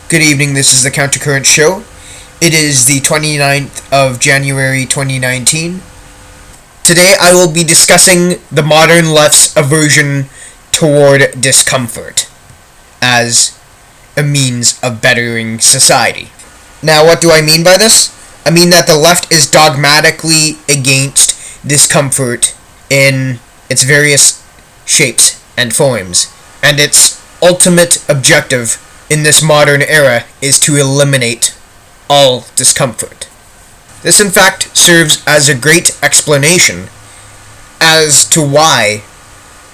Good evening, this is the Countercurrent show. It is the 29th of January 2019. Today I will be discussing the modern left's aversion toward discomfort as a means of bettering society. Now, what do I mean by this? I mean that the left is dogmatically against discomfort in its various shapes and forms, and its ultimate objective in this modern era is to eliminate all discomfort. This in fact serves as a great explanation as to why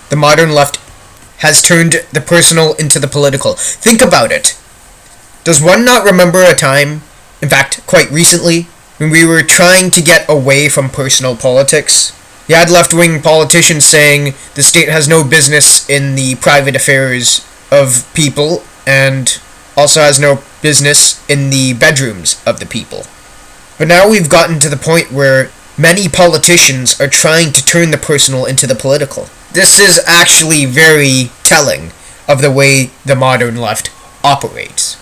the modern left has turned the personal into the political. Think about it. Does one not remember a time, in fact quite recently, when we were trying to get away from personal politics? You had left-wing politicians saying the state has no business in the private affairs of people and also has no business in the bedrooms of the people. But now we've gotten to the point where many politicians are trying to turn the personal into the political. This is actually very telling of the way the modern left operates.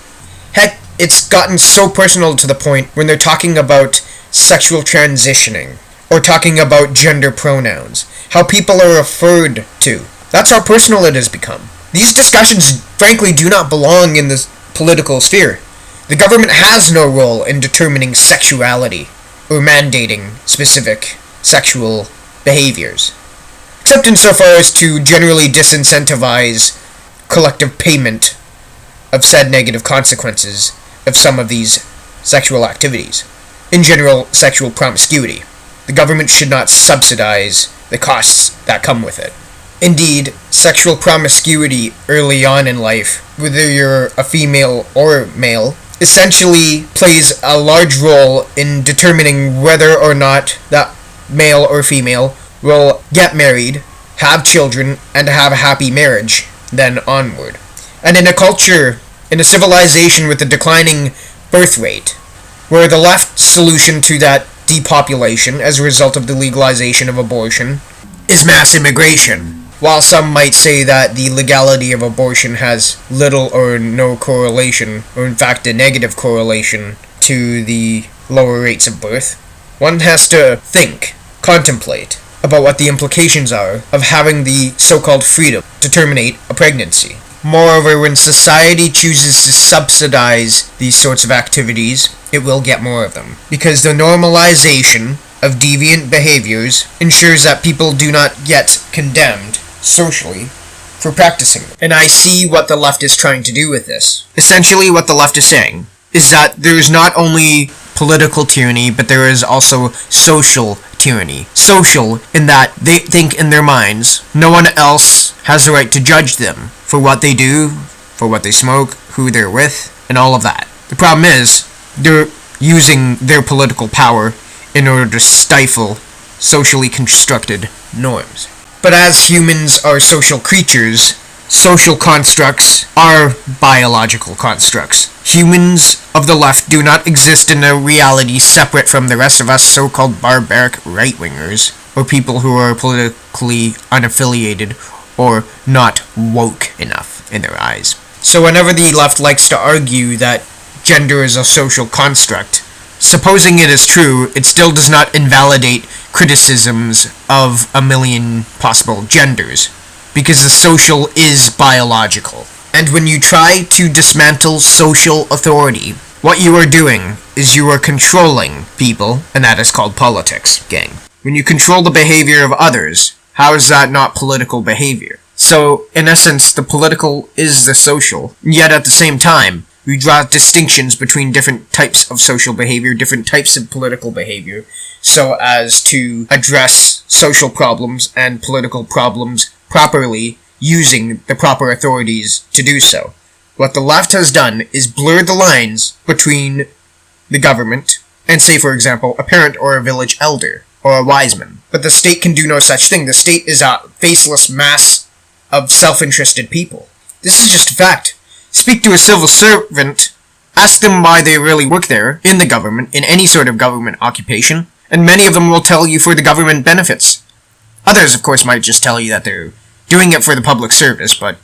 Heck, it's gotten so personal to the point when they're talking about sexual transitioning or talking about gender pronouns, how people are referred to. That's how personal it has become. These discussions, frankly, do not belong in the political sphere. The government has no role in determining sexuality or mandating specific sexual behaviors, except insofar as to generally disincentivize collective payment of said negative consequences of some of these sexual activities. In general, sexual promiscuity. The government should not subsidize the costs that come with it. Indeed, sexual promiscuity early on in life, whether you're a female or male, essentially plays a large role in determining whether or not that male or female will get married, have children, and have a happy marriage, then onward. And in a culture, in a civilization with a declining birth rate, where the left's solution to that depopulation as a result of the legalization of abortion is mass immigration. While some might say that the legality of abortion has little or no correlation, or in fact a negative correlation, to the lower rates of birth, one has to think, contemplate, about what the implications are of having the so-called freedom to terminate a pregnancy. Moreover, when society chooses to subsidize these sorts of activities, it will get more of them, because the normalization of deviant behaviors ensures that people do not get condemned socially for practicing them. And I see what the left is trying to do with this. Essentially, what the left is saying is that there is not only political tyranny, but there is also social tyranny. Social in that they think in their minds no one else has the right to judge them for what they do, for what they smoke, who they're with, and all of that. The problem is, they're using their political power in order to stifle socially constructed norms. But as humans are social creatures, social constructs are biological constructs. Humans of the left do not exist in a reality separate from the rest of us so-called barbaric right-wingers, or people who are politically unaffiliated or not woke enough in their eyes. So whenever the left likes to argue that gender is a social construct, supposing it is true, it still does not invalidate criticisms of a million possible genders, because the social is biological. And when you try to dismantle social authority, what you are doing is you are controlling people, and that is called politics, gang. When you control the behavior of others, how is that not political behavior? So, in essence, the political is the social, yet at the same time, we draw distinctions between different types of social behavior, different types of political behavior, so as to address social problems and political problems properly, using the proper authorities to do so. What the left has done is blur the lines between the government and, say for example, a parent or a village elder, or a wise man. But the state can do no such thing. The state is a faceless mass of self-interested people. This is just a fact. Speak to a civil servant, ask them why they really work there, in the government, in any sort of government occupation, and many of them will tell you for the government benefits. Others, of course, might just tell you that they're doing it for the public service, but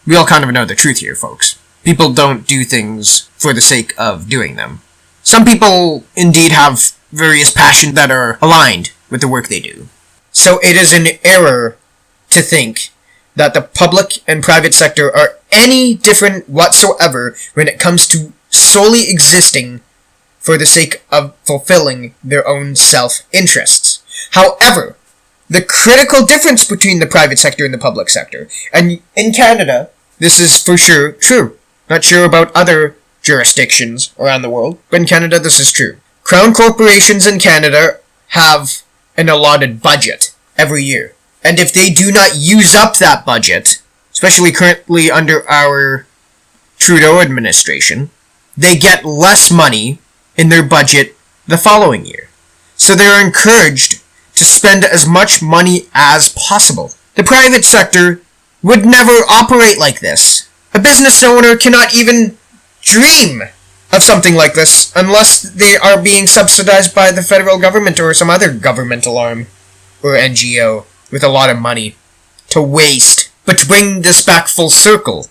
we all kind of know the truth here, folks. people don't do things for the sake of doing them. Some people indeed have various passions that are aligned with the work they do. So it is an error to think that the public and private sector are any different whatsoever when it comes to solely existing for the sake of fulfilling their own self-interests. However, the critical difference between the private sector and the public sector, and in Canada, this is for sure true. Not sure about other jurisdictions around the world, but in Canada this is true. Crown corporations in Canada have an allotted budget every year. And if they do not use up that budget, especially currently under our Trudeau administration, they get less money in their budget the following year. So they're encouraged to spend as much money as possible. The private sector would never operate like this. A business owner cannot even dream of something like this unless they are being subsidized by the federal government or some other governmental arm or NGO with a lot of money to waste. But to bring this back full circle,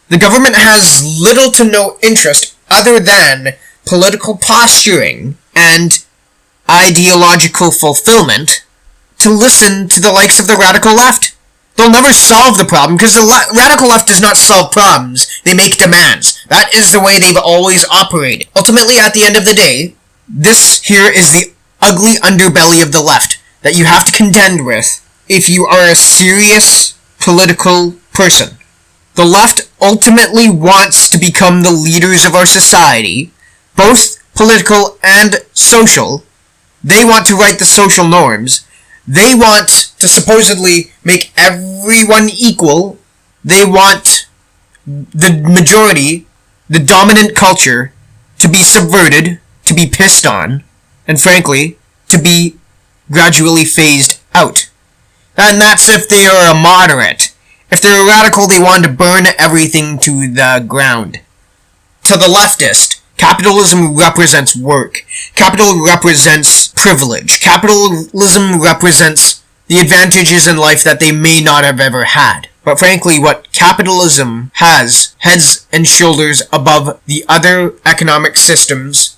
the government has little to no interest other than political posturing and ideological fulfillment to listen to the likes of the radical left. They'll never solve the problem because the radical left does not solve problems, they make demands. That is the way they've always operated. Ultimately, at the end of the day, this here is the ugly underbelly of the left that you have to contend with if you are a serious political person. The left ultimately wants to become the leaders of our society, both political and social. They want to write the social norms. They want to supposedly make everyone equal. They want the majority, the dominant culture, to be subverted, to be pissed on, and frankly, to be gradually phased out. And that's if they are a moderate. If they're a radical, they want to burn everything to the ground. To the leftist, capitalism represents work. Capital represents privilege. Capitalism represents the advantages in life that they may not have ever had. But frankly, what capitalism has heads and shoulders above the other economic systems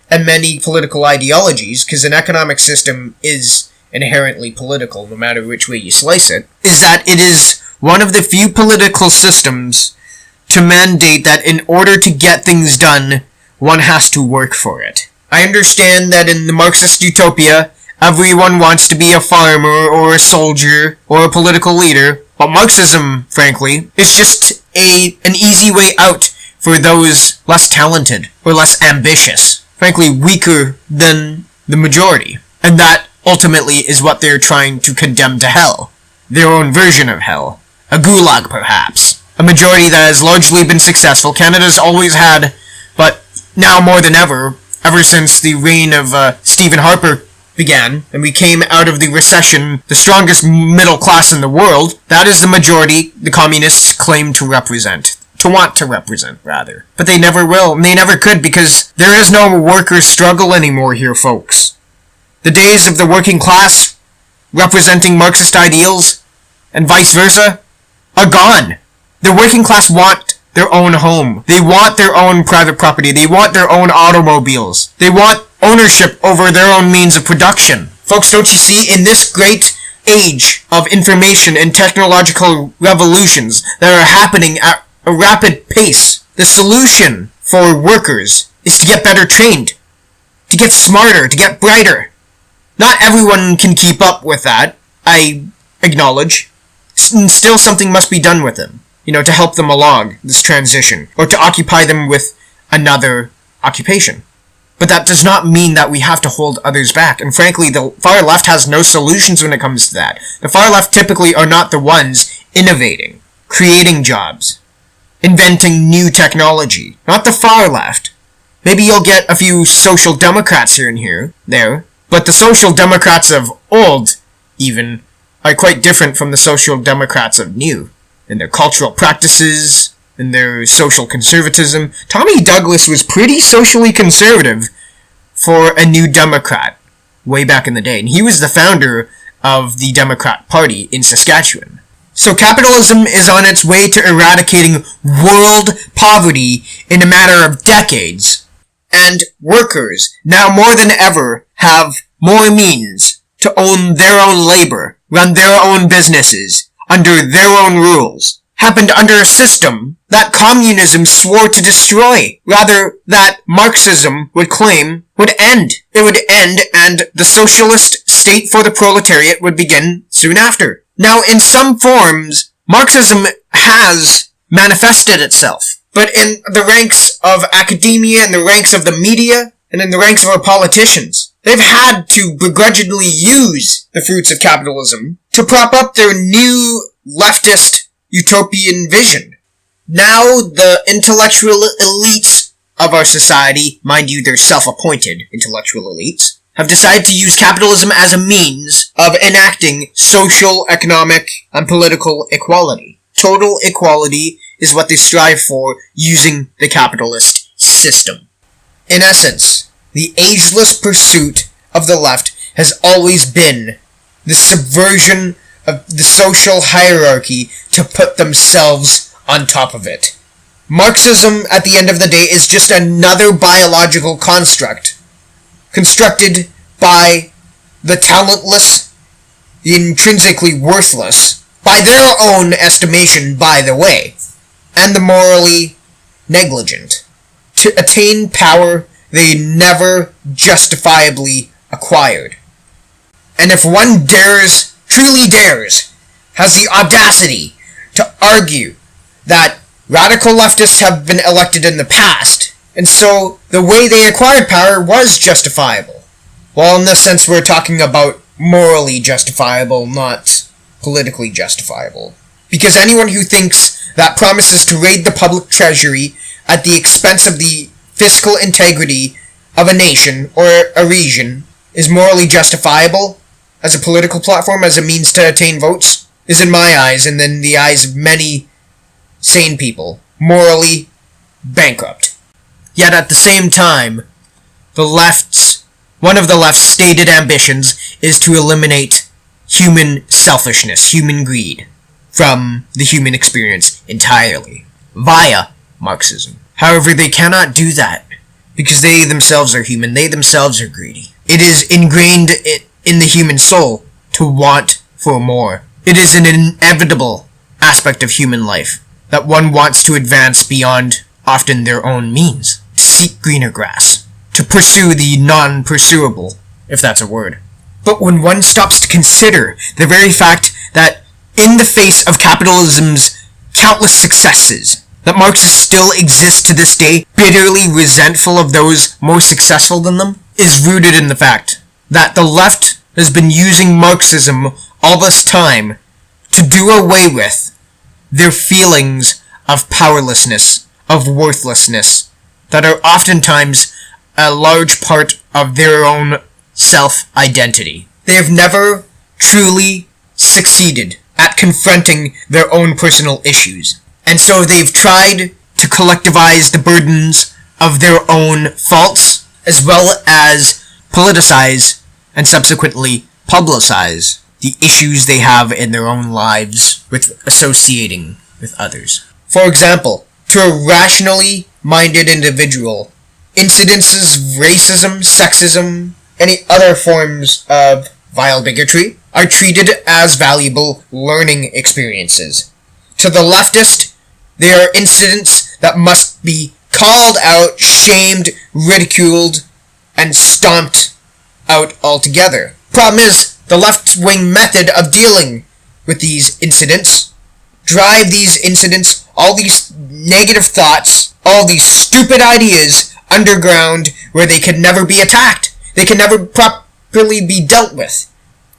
and many political ideologies, because an economic system is inherently political, no matter which way you slice it, is that it is one of the few political systems to mandate that in order to get things done, one has to work for it. I understand that in the Marxist utopia, everyone wants to be a farmer or a soldier or a political leader, but Marxism, frankly, is just an easy way out for those less talented or less ambitious, frankly weaker than the majority. And that ultimately is what they're trying to condemn to hell. Their own version of hell. A gulag, perhaps. A majority that has largely been successful. Canada's always had, but now more than ever since the reign of Stephen Harper began, and we came out of the recession, the strongest middle class in the world, that is the majority the communists claim to represent. To want to represent, rather. But they never will, and they never could, because there is no workers' struggle anymore here, folks. The days of the working class representing Marxist ideals and vice versa are gone. The working class want their own home. They want their own private property. They want their own automobiles. They want ownership over their own means of production. Folks, don't you see, in this great age of information and technological revolutions that are happening at a rapid pace, the solution for workers is to get better trained, to get smarter, to get brighter. Not everyone can keep up with that, I acknowledge. Still something must be done with them, to help them along this transition, or to occupy them with another occupation. But that does not mean that we have to hold others back, and frankly, the far left has no solutions when it comes to that. The far left typically are not the ones innovating, creating jobs, inventing new technology. Not the far left. Maybe you'll get a few social democrats here and there, but the social democrats of old, even, are quite different from the social democrats of new. In their cultural practices, in their social conservatism. Tommy Douglas was pretty socially conservative for a New Democrat way back in the day. And he was the founder of the Democrat Party in Saskatchewan. So capitalism is on its way to eradicating world poverty in a matter of decades. And workers, now more than ever, have more means to own their own labor, run their own businesses, under their own rules. Happened under a system that communism swore to destroy, rather that Marxism would claim would end. It would end and the socialist state for the proletariat would begin soon after. Now, in some forms, Marxism has manifested itself, but in the ranks of academia, in the ranks of the media, and in the ranks of our politicians, they've had to begrudgingly use the fruits of capitalism to prop up their new leftist utopian vision. Now the intellectual elites of our society, mind you, they're self-appointed intellectual elites, have decided to use capitalism as a means of enacting social, economic, and political equality. Total equality is what they strive for using the capitalist system. In essence, the ageless pursuit of the left has always been the subversion of the social hierarchy to put themselves on top of it. Marxism, at the end of the day, is just another biological construct constructed by the talentless, the intrinsically worthless, by their own estimation, by the way, and the morally negligent, to attain power they never justifiably acquired. And if one dares, truly dares, has the audacity to argue that radical leftists have been elected in the past, and so the way they acquired power was justifiable. Well, in this sense, we're talking about morally justifiable, not politically justifiable. Because anyone who thinks that promises to raid the public treasury at the expense of the fiscal integrity of a nation or a region is morally justifiable as a political platform, as a means to attain votes, is in my eyes, and in the eyes of many sane people, morally bankrupt. Yet at the same time, one of the left's stated ambitions is to eliminate human selfishness, human greed, from the human experience entirely, via Marxism. However, they cannot do that, because they themselves are human, they themselves are greedy. It is ingrained in the human soul to want for more. It is an inevitable aspect of human life that one wants to advance beyond often their own means, to seek greener grass, to pursue the non-pursuable, if that's a word. But when one stops to consider the very fact that in the face of capitalism's countless successes, that Marxists still exist to this day, bitterly resentful of those more successful than them, is rooted in the fact that the left has been using Marxism all this time to do away with their feelings of powerlessness, of worthlessness, that are oftentimes a large part of their own self-identity. They have never truly succeeded at confronting their own personal issues. And so they've tried to collectivize the burdens of their own faults, as well as politicize and subsequently publicize the issues they have in their own lives with associating with others. For example, to a rationally minded individual, incidences of racism, sexism, any other forms of vile bigotry are treated as valuable learning experiences. To the leftist, they are incidents that must be called out, shamed, ridiculed, and stomped out altogether. Problem is, the left-wing method of dealing with these incidents drive these incidents, all these negative thoughts, all these stupid ideas underground where they can never be attacked. They can never properly be dealt with.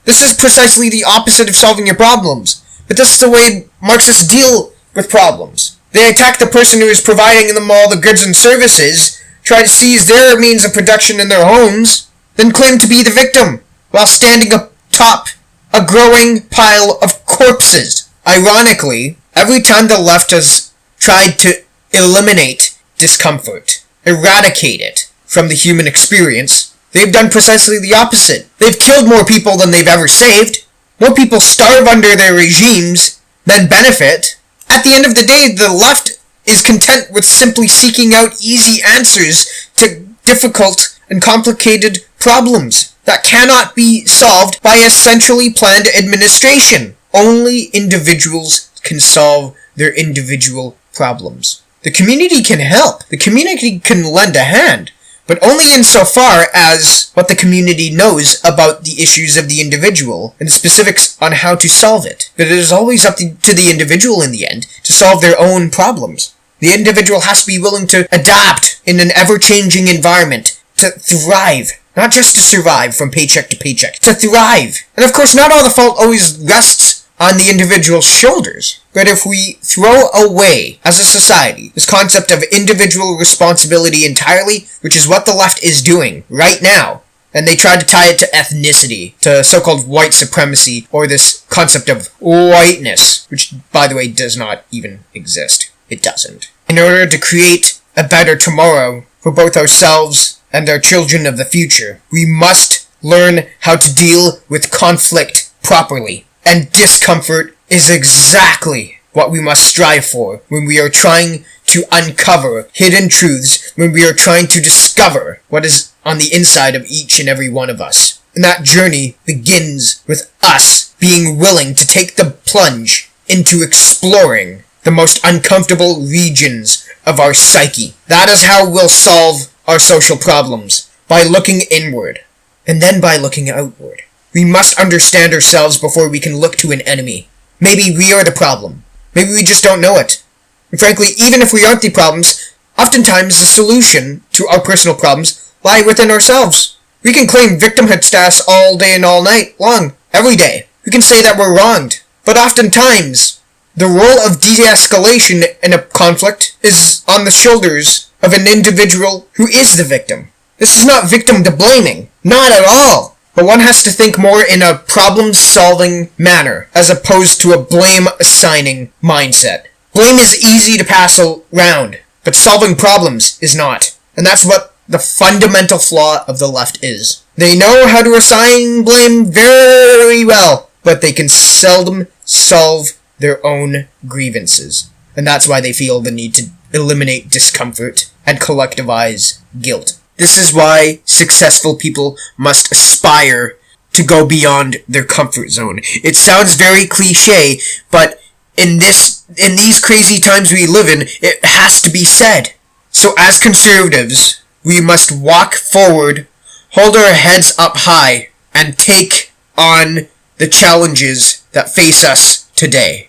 This is precisely the opposite of solving your problems. But this is the way Marxists deal with problems. They attack the person who is providing them all the goods and services, try to seize their means of production in their homes, then claim to be the victim, while standing atop a growing pile of corpses. Ironically, every time the left has tried to eliminate discomfort, eradicate it from the human experience, they've done precisely the opposite. They've killed more people than they've ever saved. More people starve under their regimes than benefit. At the end of the day, the left is content with simply seeking out easy answers to difficult and complicated problems that cannot be solved by a centrally planned administration. Only individuals can solve their individual problems. The community can help. The community can lend a hand, but only insofar as what the community knows about the issues of the individual and the specifics on how to solve it. But it is always up to the individual in the end to solve their own problems. The individual has to be willing to adapt in an ever-changing environment, to thrive, not just to survive from paycheck to paycheck, to thrive. And of course, not all the fault always rests on the individual's shoulders. But if we throw away, as a society, this concept of individual responsibility entirely, which is what the left is doing right now, and they try to tie it to ethnicity, to so-called white supremacy, or this concept of whiteness, which, by the way, does not even exist. It doesn't. In order to create a better tomorrow for both ourselves and our children of the future, we must learn how to deal with conflict properly. And discomfort is exactly what we must strive for when we are trying to uncover hidden truths, when we are trying to discover what is on the inside of each and every one of us. And that journey begins with us being willing to take the plunge into exploring the most uncomfortable regions of our psyche. That is how we'll solve our social problems, by looking inward, and then by looking outward. We must understand ourselves before we can look to an enemy. Maybe we are the problem. Maybe we just don't know it. And frankly, even if we aren't the problems, oftentimes the solution to our personal problems lie within ourselves. We can claim victimhood status all day and all night long, every day. We can say that we're wronged. But oftentimes, the role of de-escalation in a conflict is on the shoulders of an individual who is the victim. This is not victim to blaming. Not at all. But one has to think more in a problem-solving manner, as opposed to a blame-assigning mindset. Blame is easy to pass around, but solving problems is not. And that's what the fundamental flaw of the left is. They know how to assign blame very well, but they can seldom solve their own grievances. And that's why they feel the need to eliminate discomfort and collectivize guilt. This is why successful people must aspire to go beyond their comfort zone. It sounds very cliche, but in these crazy times we live in, it has to be said. So as conservatives, we must walk forward, hold our heads up high, and take on the challenges that face us today.